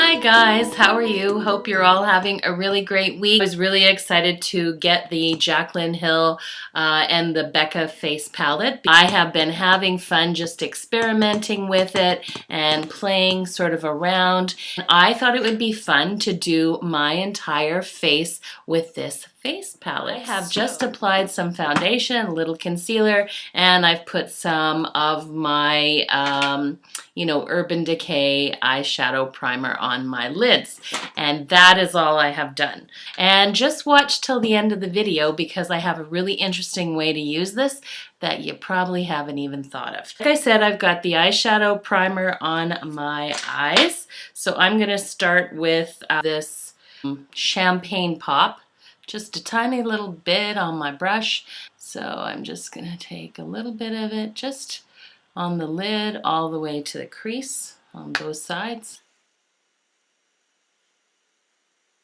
Hi guys, how are you? Hope you're all having a really great week. I was really excited to get the Jaclyn Hill and the Becca face palette. I have been having fun just experimenting with it and playing sort of around. I thought it would be fun to do my entire face with this face palette. I have just applied some foundation, a little concealer, and I've put some of my Urban Decay eyeshadow primer on my lids. And that is all I have done. And just watch till the end of the video because I have a really interesting way to use this that you probably haven't even thought of. Like I said, I've got the eyeshadow primer on my eyes. So I'm going to start with this champagne pop. Just a tiny little bit on my brush. So I'm just going to take a little bit of it just on the lid all the way to the crease on both sides.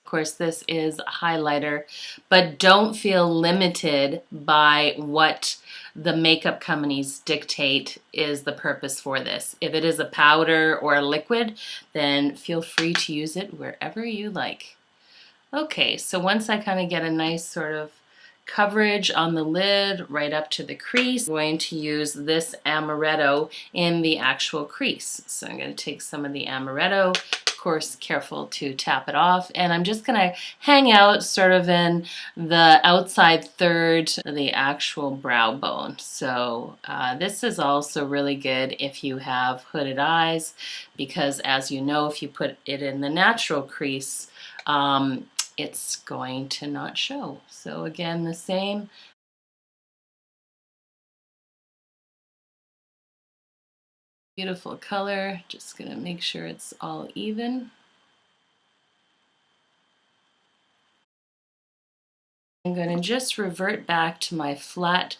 Of course, this is a highlighter, but don't feel limited by what the makeup companies dictate is the purpose for this. If it is a powder or a liquid, then feel free to use it wherever you like. Okay, so once I kind of get a nice sort of coverage on the lid right up to the crease, I'm going to use this amaretto in the actual crease. So I'm going to take some of the amaretto, of course careful to tap it off, and I'm just going to hang out sort of in the outside third of the actual brow bone. So this is also really good if you have hooded eyes, because as you know, if you put it in the natural crease, it's going to not show. So again, the same. Beautiful color. Just gonna make sure it's all even. I'm going to just revert back to my flat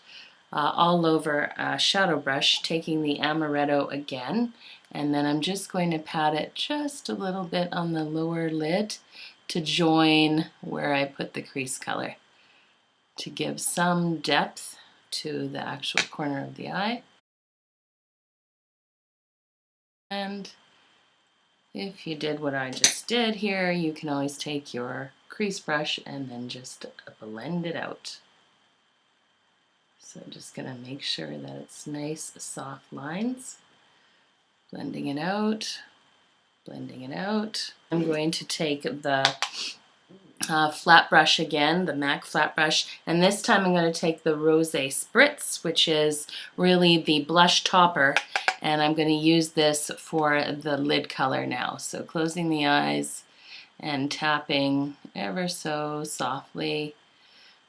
all over shadow brush, taking the amaretto again, and then I'm just going to pat it just a little bit on the lower lid to join where I put the crease color, to give some depth to the actual corner of the eye. And if you did what I just did here, you can always take your crease brush and then just blend it out. So I'm just going to make sure that it's nice, soft lines. Blending it out, blending it out. I'm going to take the flat brush again, the MAC flat brush, and this time I'm going to take the Rosé Spritz, which is really the blush topper, and I'm going to use this for the lid color now. So closing the eyes and tapping ever so softly.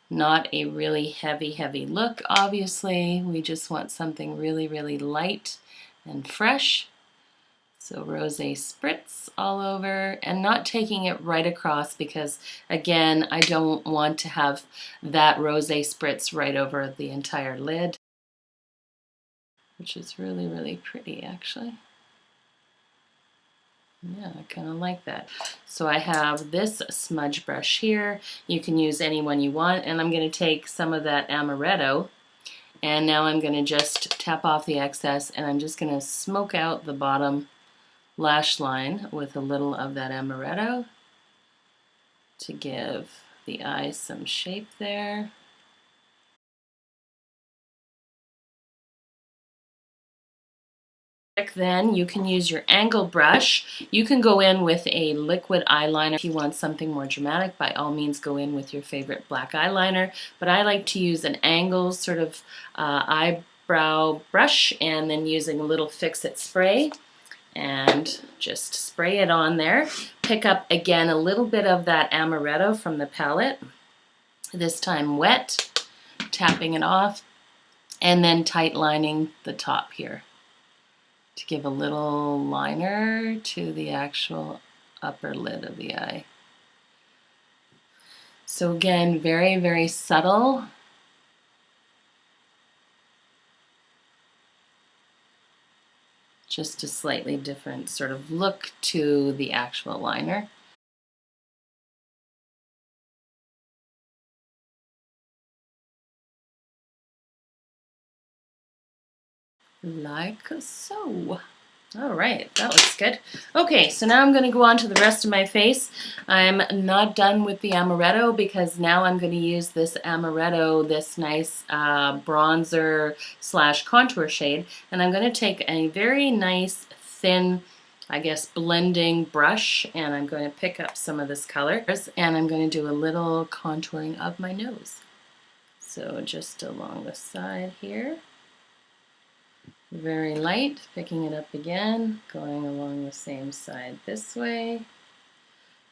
Not a really heavy look, obviously. We just want something really light and fresh. So Rosé Spritz all over, and not taking it right across because, again, I don't want to have that Rosé Spritz right over the entire lid, which is really pretty, actually. Yeah, I kind of like that. So I have this smudge brush here. You can use any one you want, and I'm going to take some of that amaretto, and now I'm going to just tap off the excess, and I'm just going to smoke out the bottom lash line with a little of that amaretto to give the eye some shape there. Then you can use your angle brush. You can go in with a liquid eyeliner. If you want something more dramatic, by all means go in with your favorite black eyeliner, but I like to use an angle sort of eyebrow brush, and then using a little fix-it spray and just spray it on there. Pick up again a little bit of that amaretto from the palette, this time wet, tapping it off, and then tight lining the top here to give a little liner to the actual upper lid of the eye. So again, very subtle. Just a slightly different sort of look to the actual liner. Like so. All right, that looks good. Okay, so now I'm going to go on to the rest of my face. I'm not done with the amaretto because now I'm going to use this amaretto, this nice bronzer slash contour shade, and I'm going to take a very nice thin, I guess, blending brush, and I'm going to pick up some of this color, and I'm going to do a little contouring of my nose. So just along the side here. Very light, picking it up again, going along the same side this way,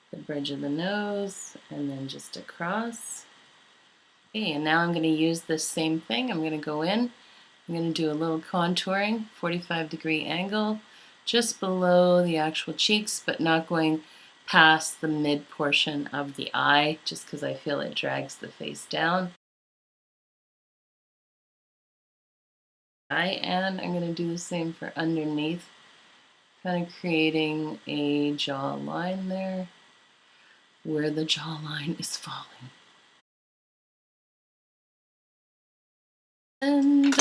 the bridge of the nose, and then just across. Okay, and now I'm going to use this same thing. I'm going to go in, I'm going to do a little contouring, 45-degree angle, just below the actual cheeks, but not going past the mid portion of the eye, just because I feel it drags the face down. And I'm going to do the same for underneath, kind of creating a jawline there where the jawline is falling. And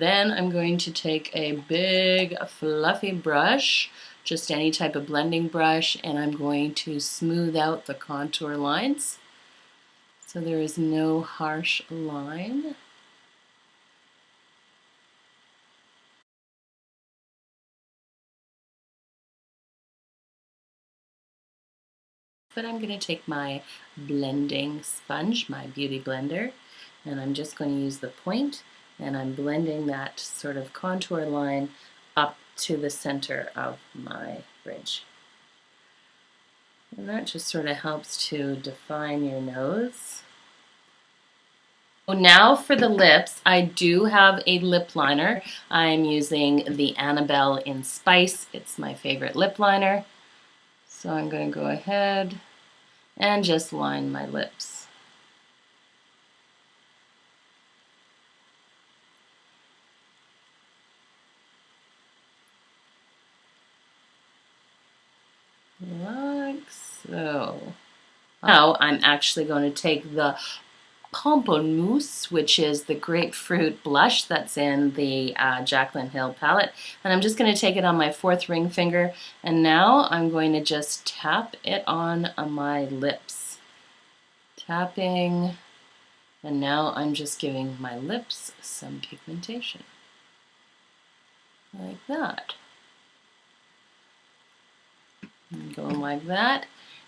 then I'm going to take a big fluffy brush, just any type of blending brush, and I'm going to smooth out the contour lines so there is no harsh line. But I'm going to take my blending sponge, my beauty blender, and I'm just going to use the point, and I'm blending that sort of contour line up to the center of my bridge. And that just sort of helps to define your nose. So now for the lips, I do have a lip liner. I'm using the Annabelle in Spice. It's my favorite lip liner. So I'm going to go ahead and just line my lips. Like so. Now I'm actually going to take the Pamplemousse, which is the grapefruit blush that's in the Jaclyn Hill palette, and I'm just going to take it on my 4th ring finger, and now I'm going to just tap it on my lips. Tapping, and now I'm just giving my lips some pigmentation. Like that. And going like that.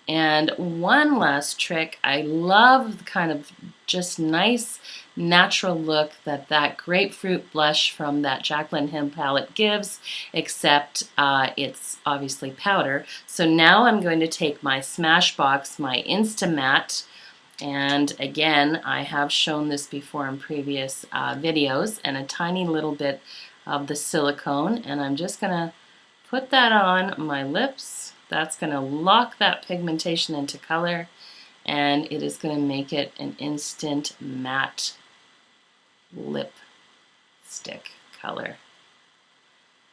And one last trick, I love the kind of just nice natural look that that grapefruit blush from that Jaclyn Hill palette gives, except it's obviously powder. So now I'm going to take my Smashbox, my Instamatte, and again, I have shown this before in previous videos, and a tiny little bit of the silicone, and I'm just going to put that on my lips. That's going to lock that pigmentation into color, and it is going to make it an instant matte lipstick color.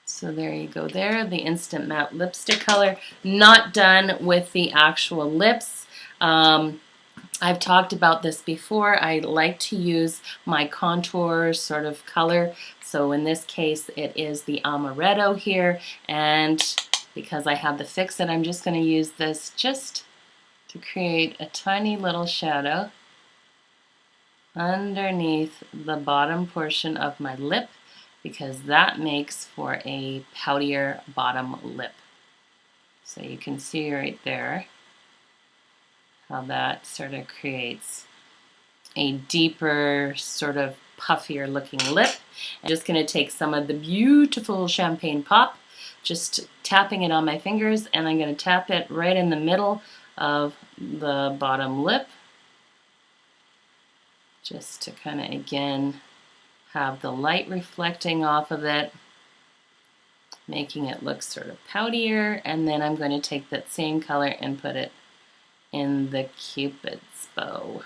So there you go there, the instant matte lipstick color. Not done with the actual lips. I've talked about this before. I like to use my contour sort of color. So in this case, it is the amaretto here, and because I have the Fix-It, I'm just going to use this just to create a tiny little shadow underneath the bottom portion of my lip, because that makes for a poutier bottom lip. So you can see right there how that sort of creates a deeper, sort of puffier looking lip. I'm just going to take some of the beautiful Champagne Pop, just tapping it on my fingers, and I'm going to tap it right in the middle of the bottom lip, just to kind of, again, have the light reflecting off of it, making it look sort of poutier. And then I'm going to take that same color and put it in the Cupid's bow,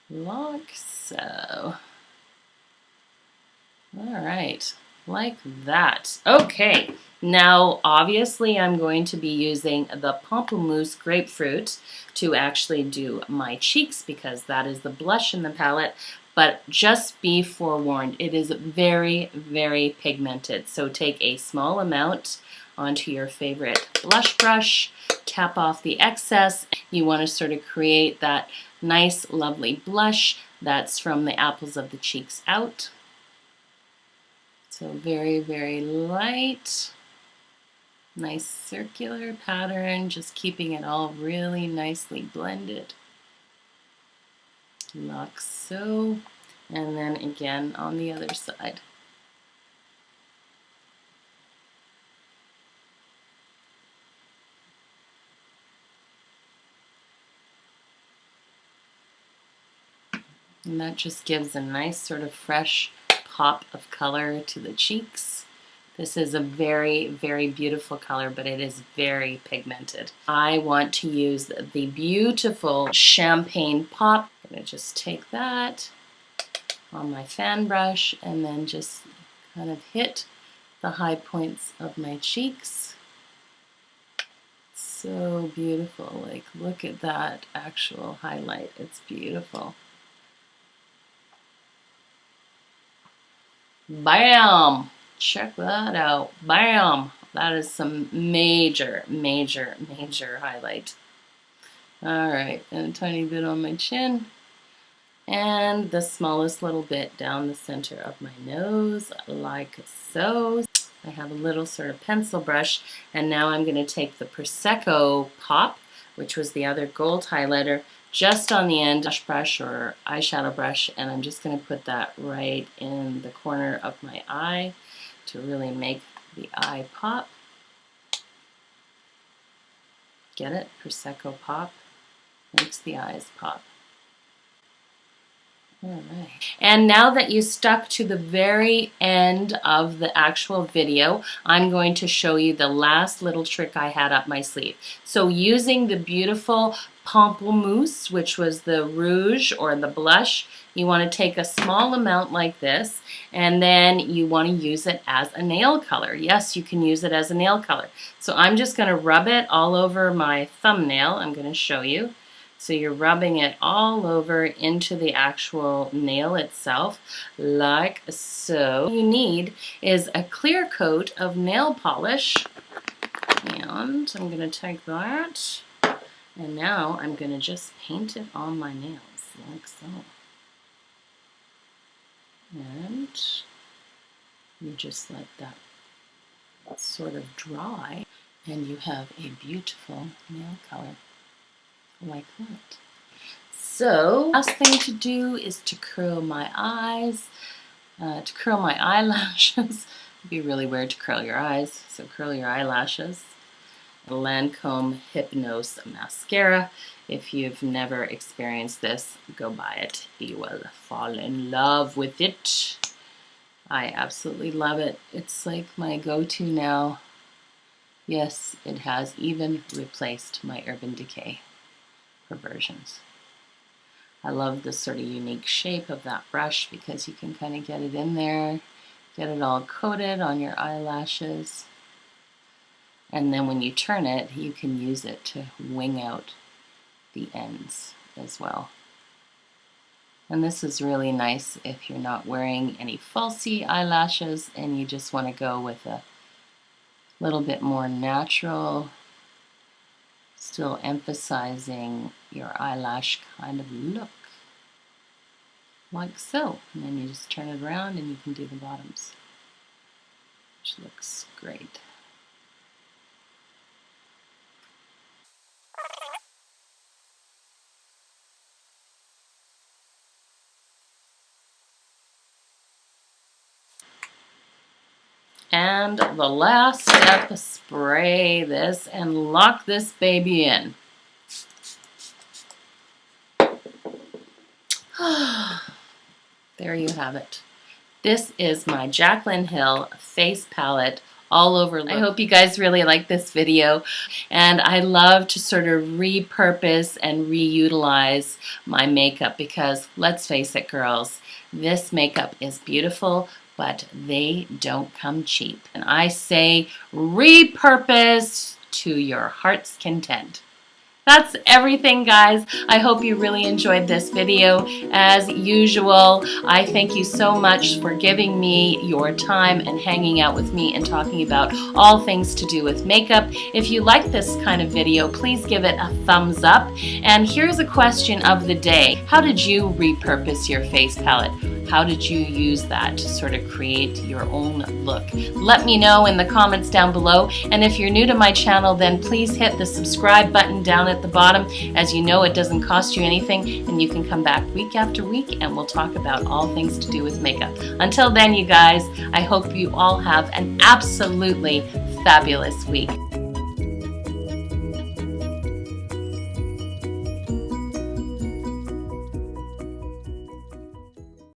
like so. All right, like that. Okay, now obviously I'm going to be using the Pamplemousse Grapefruit to actually do my cheeks, because that is the blush in the palette. but just be forewarned, it is very, very pigmented. So take a small amount onto your favorite blush brush, tap off the excess. You want to sort of create that nice, lovely blush that's from the apples of the cheeks out. So very, very light. Nice circular pattern, just keeping it all really nicely blended. Like so. And then again on the other side. And that just gives a nice sort of fresh pop of color to the cheeks. This is a very, very beautiful color, but it is very pigmented. I want to use the beautiful Champagne Pop. I'm going to just take that on my fan brush and then just kind of hit the high points of my cheeks. So beautiful. Like, look at that actual highlight. It's beautiful. Bam! Check that out. Bam! That is some major, major, major highlight. Alright, and a tiny bit on my chin. And the smallest little bit down the center of my nose, like so. I have a little sort of pencil brush, and now I'm going to take the Prosecco Pop, which was the other gold highlighter, just on the end, brush or eyeshadow brush, and I'm just going to put that right in the corner of my eye to really make the eye pop. Get it? Prosecco Pop makes the eyes pop. All right. And now that you stuck to the very end of the actual video, I'm going to show you the last little trick I had up my sleeve. So using the beautiful Pamplemousse, which was the rouge or the blush, you want to take a small amount like this, and then you want to use it as a nail color. Yes, you can use it as a nail color. So I'm just going to rub it all over my thumbnail. I'm going to show you. So you're rubbing it all over into the actual nail itself, like so. What you need is a clear coat of nail polish, and I'm going to take that, and now I'm going to just paint it on my nails, like so. And you just let that sort of dry, and you have a beautiful nail color. Like that. So, last thing to do is to curl my eyes, to curl my eyelashes. It'd be really weird to curl your eyes, so curl your eyelashes. Lancome Hypnose Mascara. If you've never experienced this, go buy it. You will fall in love with it. I absolutely love it. It's like my go-to now. Yes, it has even replaced my Urban Decay versions. I love this sort of unique shape of that brush because you can kind of get it in there, get it all coated on your eyelashes, and then when you turn it, you can use it to wing out the ends as well. And this is really nice if you're not wearing any falsy eyelashes and you just want to go with a little bit more natural, still emphasizing your eyelash kind of look, like so. And then you just turn it around and you can do the bottoms, which looks great. And the last step, spray this and lock this baby in. There you have it. This is my Jaclyn Hill face palette all over. I hope you guys really like this video, and I love to sort of repurpose and reutilize my makeup because let's face it, girls, this makeup is beautiful, but they don't come cheap. And I say repurpose to your heart's content. That's everything, guys. I hope you really enjoyed this video. As usual, I thank you so much for giving me your time and hanging out with me and talking about all things to do with makeup. If you like this kind of video, please give it a thumbs up. And here's a question of the day. How did you repurpose your face palette? How did you use that to sort of create your own look? Let me know in the comments down below. And if you're new to my channel, then please hit the subscribe button down at the bottom. As you know, it doesn't cost you anything, and you can come back week after week and we'll talk about all things to do with makeup. Until then, you guys, I hope you all have an absolutely fabulous week.